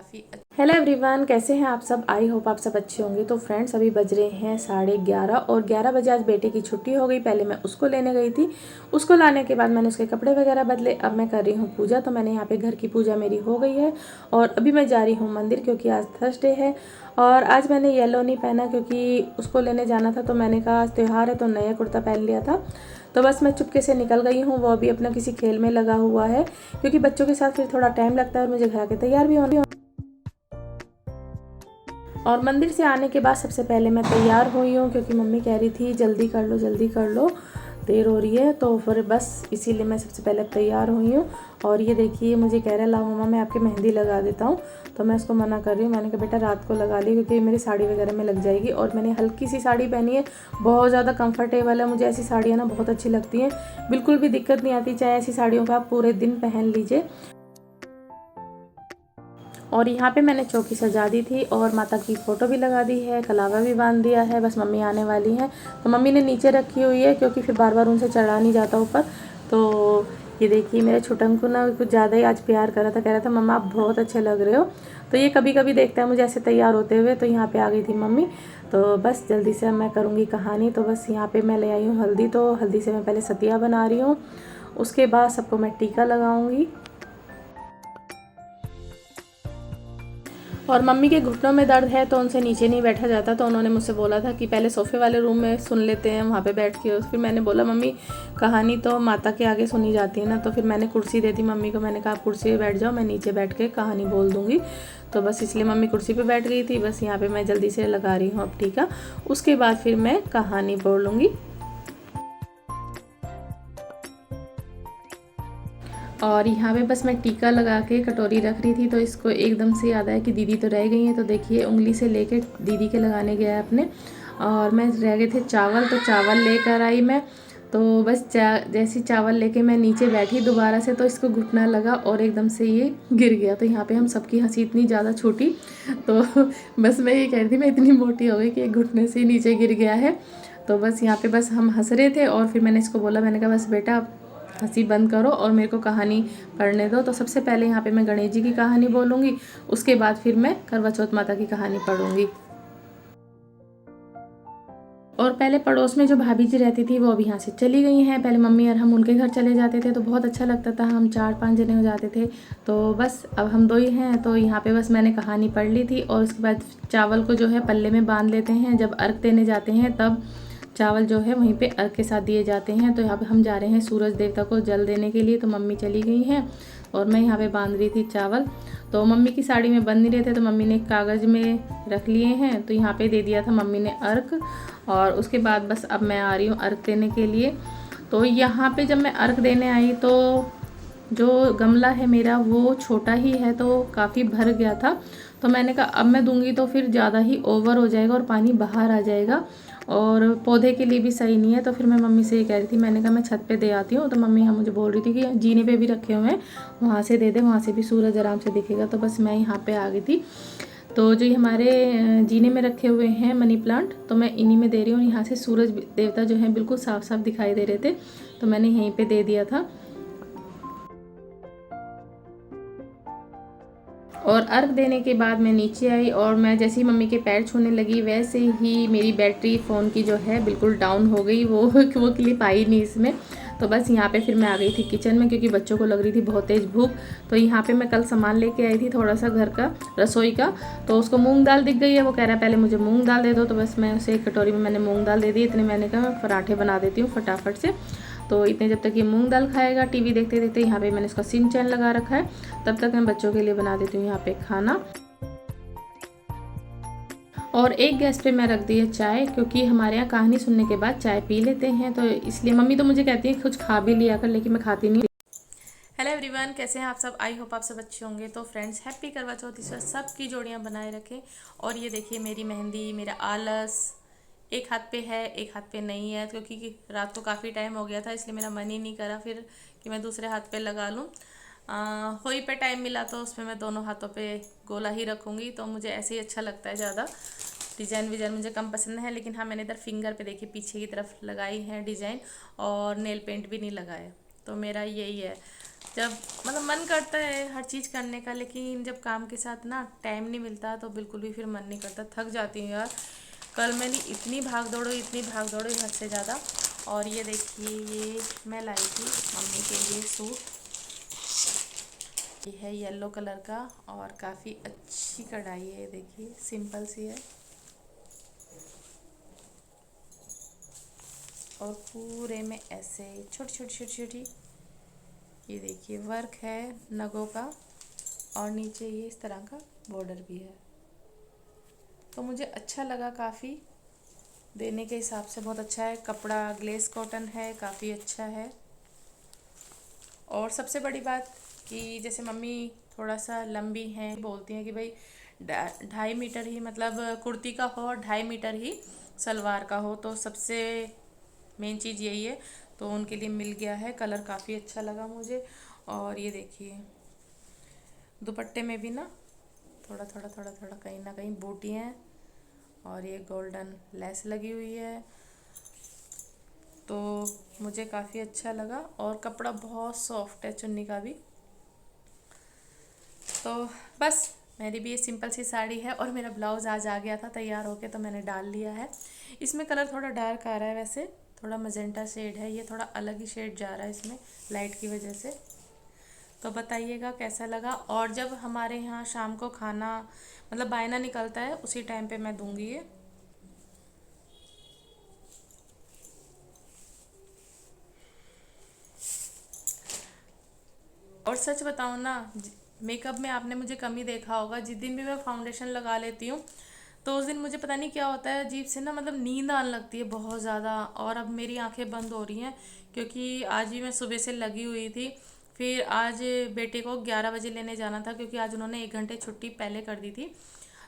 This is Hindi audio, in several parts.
काफ़ी। हेलो एवरीवन, कैसे हैं आप सब। आई होप आप सब अच्छे होंगे। तो फ्रेंड्स, अभी बज रहे हैं 11:30 और 11 बजे आज बेटे की छुट्टी हो गई। पहले मैं उसको लेने गई थी, उसको लाने के बाद मैंने उसके कपड़े वगैरह बदले। अब मैं कर रही हूँ पूजा। तो मैंने यहाँ पे घर की पूजा मेरी हो गई है और अभी मैं जा रही हूँ मंदिर, क्योंकि आज थर्सडे है। और आज मैंने येलो नहीं पहना क्योंकि उसको लेने जाना था, तो मैंने कहा आज त्यौहार है तो नया कुर्ता पहन लिया था। तो बस मैं चुपके से निकल गई हूँ। वो अभी अपना किसी खेल में लगा हुआ है, क्योंकि बच्चों के साथ फिर थोड़ा टाइम लगता है और मुझे घर आके तैयार भी होना। और मंदिर से आने के बाद सबसे पहले मैं तैयार हुई हूँ, क्योंकि मम्मी कह रही थी जल्दी कर लो जल्दी कर लो, देर हो रही है। तो फिर बस इसीलिए मैं सबसे पहले तैयार हुई हूँ। और ये देखिए, मुझे कह रहा है लाओ मम्मा मैं आपकी मेहंदी लगा देता हूँ। तो मैं उसको मना कर रही हूँ। मैंने कहा बेटा रात को लगा ली, क्योंकि मेरी साड़ी वगैरह में लग जाएगी। और मैंने हल्की सी साड़ी पहनी है, बहुत ज़्यादा कंफर्टेबल है। मुझे ऐसी साड़ियाँ ना बहुत अच्छी लगती हैं, बिल्कुल भी दिक्कत नहीं आती, चाहे ऐसी साड़ियों का आप पूरे दिन पहन लीजिए। और यहाँ पे मैंने चौकी सजा दी थी और माता की फ़ोटो भी लगा दी है, कलावा भी बांध दिया है। बस मम्मी आने वाली हैं, तो मम्मी ने नीचे रखी हुई है, क्योंकि फिर बार बार उनसे चढ़ा नहीं जाता ऊपर। तो ये देखिए, मेरे छोटन को ना कुछ ज़्यादा ही आज प्यार कर रहा था, कह रहा था मम्मा आप बहुत अच्छे लग रहे हो। तो ये कभी कभी देखता है मुझे ऐसे तैयार होते हुए। तो यहाँ पर आ गई थी मम्मी। तो बस जल्दी से मैं करूँगी कहानी। तो बस यहाँ पर मैं ले आई हूँ हल्दी। तो हल्दी से मैं पहले सतिया बना रही हूँ, उसके बाद सबको मैं टीका लगाऊँगी। और मम्मी के घुटनों में दर्द है, तो उनसे नीचे नहीं बैठा जाता। तो उन्होंने मुझसे बोला था कि पहले सोफ़े वाले रूम में सुन लेते हैं, वहाँ पे बैठ के। फिर मैंने बोला मम्मी कहानी तो माता के आगे सुनी जाती है ना। तो फिर मैंने कुर्सी दे दी मम्मी को। मैंने कहा आप कुर्सी पे बैठ जाओ, मैं नीचे बैठ के कहानी बोल दूँगी। तो बस इसलिए मम्मी कुर्सी पर बैठ गई थी। बस यहाँ पर मैं जल्दी से लगा रही हूँ अब टीका, उसके बाद फिर मैं कहानी बोलूँगी। और यहाँ पे बस मैं टीका लगा के कटोरी रख रही थी, तो इसको एकदम से याद आया कि दीदी तो रह गई हैं। तो देखिए उंगली से लेके दीदी के लगाने गया है अपने। और मैं रह गए थे चावल, तो चावल लेकर आई मैं। तो बस जैसी चावल लेके मैं नीचे बैठी दोबारा से, तो इसको घुटना लगा और एकदम से ये गिर गया। तो यहाँ पे हम सबकी हंसी इतनी ज़्यादा छूटी। तो बस मैं ये कह रही थी मैं इतनी मोटी हो गई कि घुटने से नीचे गिर गया है। तो बस यहाँ पे बस हम हंस रहे थे। और फिर मैंने इसको बोला, मैंने कहा बस बेटा हंसी बंद करो और मेरे को कहानी पढ़ने दो। तो सबसे पहले यहाँ पे मैं गणेश जी की कहानी बोलूँगी, उसके बाद फिर मैं करवा चौथ माता की कहानी पढ़ूँगी। और पहले पड़ोस में जो भाभी जी रहती थी वो अभी यहाँ से चली गई हैं। पहले मम्मी और हम उनके घर चले जाते थे, तो बहुत अच्छा लगता था, हम 4-5 जने हो जाते थे। तो बस अब हम 2 ही हैं। तो यहाँ पे बस मैंने कहानी पढ़ ली थी। और उसके बाद चावल को जो है पल्ले में बांध लेते हैं, जब अर्घ देने जाते हैं तब चावल जो है वहीं पे अर्घ के साथ दिए जाते हैं। तो यहाँ पे हम जा रहे हैं सूरज देवता को जल देने के लिए। तो मम्मी चली गई हैं और मैं यहाँ पे बांध रही थी चावल। तो मम्मी की साड़ी में बंध नहीं रहे थे, तो मम्मी ने कागज़ में रख लिए हैं। तो यहाँ पे दे दिया था मम्मी ने अर्घ। और उसके बाद बस अब मैं आ रही हूँ अर्घ देने के लिए। तो यहाँ पे जब मैं अर्घ देने आई, तो जो गमला है मेरा वो छोटा ही है, तो काफ़ी भर गया था। तो मैंने कहा अब मैं दूंगी तो फिर ज़्यादा ही ओवर हो जाएगा और पानी बाहर आ जाएगा, और पौधे के लिए भी सही नहीं है। तो फिर मैं मम्मी से ये कह रही थी, मैंने कहा मैं छत पे दे आती हूँ। तो मम्मी यहाँ मुझे बोल रही थी कि जीने पे भी रखे हुए हैं, वहाँ से दे दे, वहाँ से भी सूरज आराम से दिखेगा। तो बस मैं यहाँ पे आ गई थी। तो जो ये हमारे जीने में रखे हुए हैं मनी प्लांट, तो मैं इन्हीं में दे रही हूँ। यहाँ से सूरज देवता जो है बिल्कुल साफ साफ दिखाई दे रहे थे, तो मैंने यहीं पे दे दिया था। और अर्घ देने के बाद मैं नीचे आई, और मैं जैसे ही मम्मी के पैर छूने लगी वैसे ही मेरी बैटरी फ़ोन की जो है बिल्कुल डाउन हो गई। वो क्लिप आई नहीं इसमें। तो बस यहाँ पे फिर मैं आ गई थी किचन में, क्योंकि बच्चों को लग रही थी बहुत तेज़ भूख। तो यहाँ पे मैं कल सामान लेके आई थी थोड़ा सा घर का, रसोई का। तो उसको मूंग दाल दिख गई है, वो कह रहा है पहले मुझे मूंग दाल दे दो। तो बस मैं उसे एक कटोरी में मैंने मूंग दाल दे दी। इतने मैंने कहा मैं पराठे बना देती हूँ फटाफट से। तो इतने जब तक ये मूंग दाल खाएगा टीवी देखते देखते, यहाँ पे मैंने इसका सिन चैन लगा रखा है, तब तक मैं बच्चों के लिए बना देती हूँ यहाँ पे खाना। और एक गैस पे मैं रख दी है चाय, क्योंकि हमारे यहाँ कहानी सुनने के बाद चाय पी लेते हैं। तो इसलिए मम्मी तो मुझे कहती है कुछ खा भी लिया कर, लेकिन मैं खाती नहीं। हेलो एवरीवन, कैसे हैं आप सब। आई होप आप सब अच्छे होंगे। तो फ्रेंड्स, हैप्पी करवा चौथ, ईश्वर सबकी जोड़ियाँ बनाए रखें। और ये देखिए मेरी मेहंदी, मेरा आलस एक हाथ पे है एक हाथ पे नहीं है, क्योंकि रात को काफ़ी टाइम हो गया था, इसलिए मेरा मन ही नहीं करा फिर कि मैं दूसरे हाथ पे लगा लूँ। होई पे टाइम मिला तो उसमें मैं दोनों हाथों पे गोला ही रखूँगी। तो मुझे ऐसे ही अच्छा लगता है ज़्यादा। डिज़ाइन विजाइन मुझे कम पसंद है, लेकिन हाँ मैंने इधर फिंगर पे देखिए पीछे की तरफ लगाई है डिज़ाइन, और नेल पेंट भी नहीं लगाए। तो मेरा यही है। जब मतलब मन करता है हर चीज़ करने का, लेकिन जब काम के साथ ना टाइम नहीं मिलता तो बिल्कुल भी फिर मन नहीं करता, थक जाती हूँ यार। कल मैंने इतनी भाग दौड़ी हद से ज़्यादा। और ये देखिए, ये मैं लाई थी मम्मी के लिए सूट। ये है येलो कलर का और काफ़ी अच्छी कढ़ाई है, देखिए सिंपल सी है और पूरे में ऐसे छोटी छोटी छोटी छोटी ये देखिए वर्क है नगों का, और नीचे ये इस तरह का बॉर्डर भी है। तो मुझे अच्छा लगा, काफ़ी देने के हिसाब से बहुत अच्छा है। कपड़ा ग्लेस कॉटन है, काफ़ी अच्छा है। और सबसे बड़ी बात कि जैसे मम्मी थोड़ा सा लंबी हैं, बोलती हैं कि भाई 2.5 मीटर ही मतलब कुर्ती का हो और 2.5 मीटर ही सलवार का हो, तो सबसे मेन चीज़ यही है। तो उनके लिए मिल गया है, कलर काफ़ी अच्छा लगा मुझे। और ये देखिए दुपट्टे में भी ना थोड़ा कहीं ना कहीं बूटियाँ हैं और ये गोल्डन लेस लगी हुई है। तो मुझे काफ़ी अच्छा लगा और कपड़ा बहुत सॉफ्ट है, चुन्नी का भी। तो बस मेरी भी ये सिंपल सी साड़ी है और मेरा ब्लाउज़ आज आ गया था तैयार होके, तो मैंने डाल लिया है। इसमें कलर थोड़ा डार्क आ रहा है, वैसे थोड़ा मजेंटा शेड है, ये थोड़ा अलग ही शेड जा रहा है इसमें लाइट की वजह से। तो बताइएगा कैसा लगा। और जब हमारे यहाँ शाम को खाना मतलब बायना निकलता है उसी टाइम पे मैं दूंगी ये। और सच बताऊँ ना, मेकअप में आपने मुझे कम ही देखा होगा। जिस दिन भी मैं फाउंडेशन लगा लेती हूँ तो उस दिन मुझे पता नहीं क्या होता है, अजीब से ना मतलब नींद आने लगती है बहुत ज़्यादा। और अब मेरी आंखें बंद हो रही हैं क्योंकि आज भी मैं सुबह से लगी हुई थी। फिर आज बेटे को 11 बजे लेने जाना था क्योंकि आज उन्होंने 1 घंटे छुट्टी पहले कर दी थी।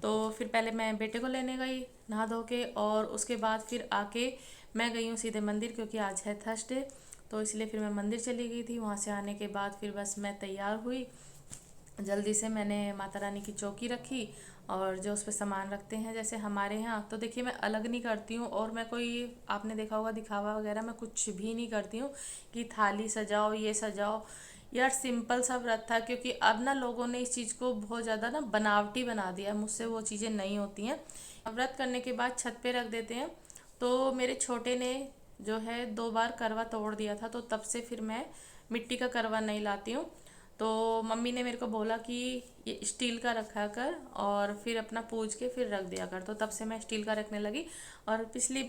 तो फिर पहले मैं बेटे को लेने गई नहा धो के, और उसके बाद फिर आके मैं गई हूँ सीधे मंदिर क्योंकि आज है थर्सडे। तो इसलिए फिर मैं मंदिर चली गई थी। वहाँ से आने के बाद फिर बस मैं तैयार हुई, जल्दी से मैंने माता रानी की चौकी रखी और जो उस पर सामान रखते हैं जैसे हमारे यहाँ, तो देखिए मैं अलग नहीं करती हूँ। और मैं कोई आपने देखा होगा दिखावा वगैरह मैं कुछ भी नहीं करती हूँ कि थाली सजाओ ये सजाओ। यार सिंपल सा व्रत था, क्योंकि अब ना लोगों ने इस चीज़ को बहुत ज़्यादा ना बनावटी बना दिया है, मुझसे वो चीज़ें नहीं होती हैं। व्रत करने के बाद छत पे रख देते हैं। तो मेरे छोटे ने जो है 2 बार करवा तोड़ दिया था, तो तब से फिर मैं मिट्टी का करवा नहीं लाती हूँ। तो मम्मी ने मेरे को बोला कि ये स्टील का रखा कर और फिर अपना पूज के फिर रख दिया कर, तो तब से मैं स्टील का रखने लगी। और पिछली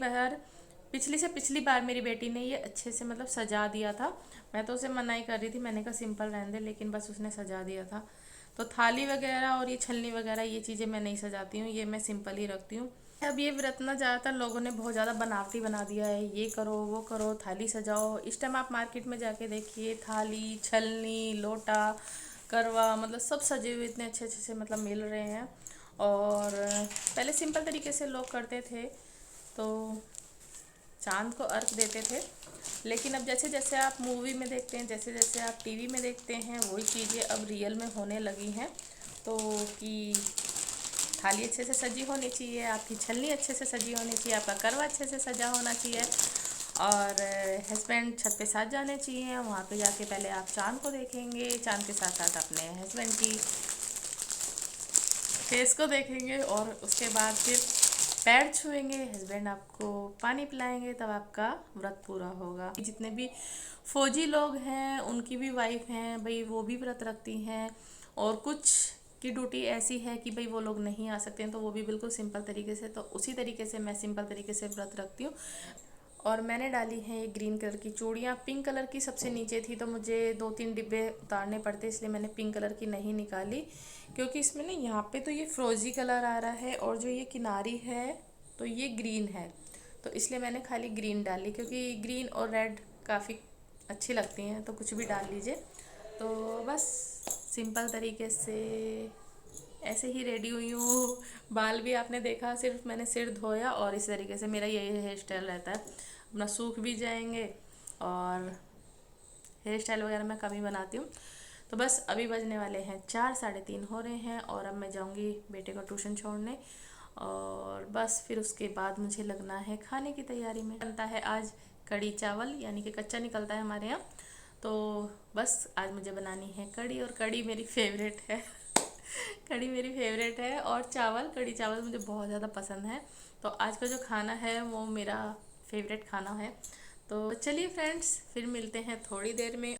बार मेरी बेटी ने ये अच्छे से मतलब सजा दिया था। मैं तो उसे मना ही कर रही थी, मैंने कहा सिंपल रहने दे, लेकिन बस उसने सजा दिया था। तो थाली वगैरह और ये छलनी वगैरह ये चीज़ें मैं नहीं सजाती हूँ, ये मैं सिंपल ही रखती हूँ। अब ये व्रत ना ज़्यादातर लोगों ने बहुत ज़्यादा बनावटी बना दिया है, ये करो वो करो थाली सजाओ। इस टाइम आप मार्केट में जाके देखिए थाली छलनी लोटा करवा मतलब सब सजे हुए इतने अच्छे अच्छे से मतलब मिल रहे हैं। और पहले सिंपल तरीके से लोग करते थे, तो चांद को अर्घ देते थे। लेकिन अब जैसे जैसे आप मूवी में देखते हैं, जैसे जैसे आप टीवी में देखते हैं, वही चीज़ें अब रियल में होने लगी हैं। तो कि थाली अच्छे से सजी होनी चाहिए, आपकी छलनी अच्छे से सजी होनी चाहिए, आपका करवा अच्छे से सजा होना चाहिए, और हस्बैंड छत पे साथ जाने चाहिए। वहाँ पे जाके पहले आप चांद को देखेंगे, चांद के साथ साथ अपने हस्बैंड की फेस को देखेंगे, और उसके बाद फिर पैर छुएंगे, हस्बैंड आपको पानी पिलाएंगे, तब आपका व्रत पूरा होगा। जितने भी फौजी लोग हैं उनकी भी वाइफ हैं भाई, वो भी व्रत रखती हैं। और कुछ की ड्यूटी ऐसी है कि भाई वो लोग नहीं आ सकते हैं, तो वो भी बिल्कुल सिंपल तरीके से, तो उसी तरीके से मैं सिंपल तरीके से व्रत रखती हूँ। और मैंने डाली हैं ये ग्रीन कलर की चूड़ियाँ, पिंक कलर की सबसे नीचे थी तो मुझे 2-3 डिब्बे उतारने पड़ते, इसलिए मैंने पिंक कलर की नहीं निकाली। क्योंकि इसमें ना यहाँ पे तो ये फ्रोजी कलर आ रहा है और जो ये किनारी है तो ये ग्रीन है, तो इसलिए मैंने खाली ग्रीन डाली, क्योंकि ग्रीन और रेड काफ़ी अच्छी लगती हैं, तो कुछ भी डाल लीजिए। तो बस सिंपल तरीके से ऐसे ही रेडी हुई हूँ। बाल भी आपने देखा, सिर्फ मैंने सिर धोया और इस तरीके से मेरा यही हेयर स्टाइल रहता है, अपना सूख भी जाएंगे। और हेयर स्टाइल वगैरह मैं कम ही बनाती हूँ। तो बस अभी बजने वाले हैं 4, 3:30 हो रहे हैं, और अब मैं जाऊँगी बेटे को ट्यूशन छोड़ने। और बस फिर उसके बाद मुझे लगना है खाने की तैयारी में। बनता है आज कढ़ी चावल, यानी कि कच्चा निकलता है हमारे यहाँ, तो बस आज मुझे बनानी है कढ़ी, और कढ़ी मेरी फेवरेट है। कढ़ी मेरी फेवरेट है, और चावल, कढ़ी चावल मुझे बहुत ज़्यादा पसंद है। तो आज का जो खाना है वो मेरा फेवरेट खाना है। तो चलिए फ्रेंड्स, फिर मिलते हैं थोड़ी देर में।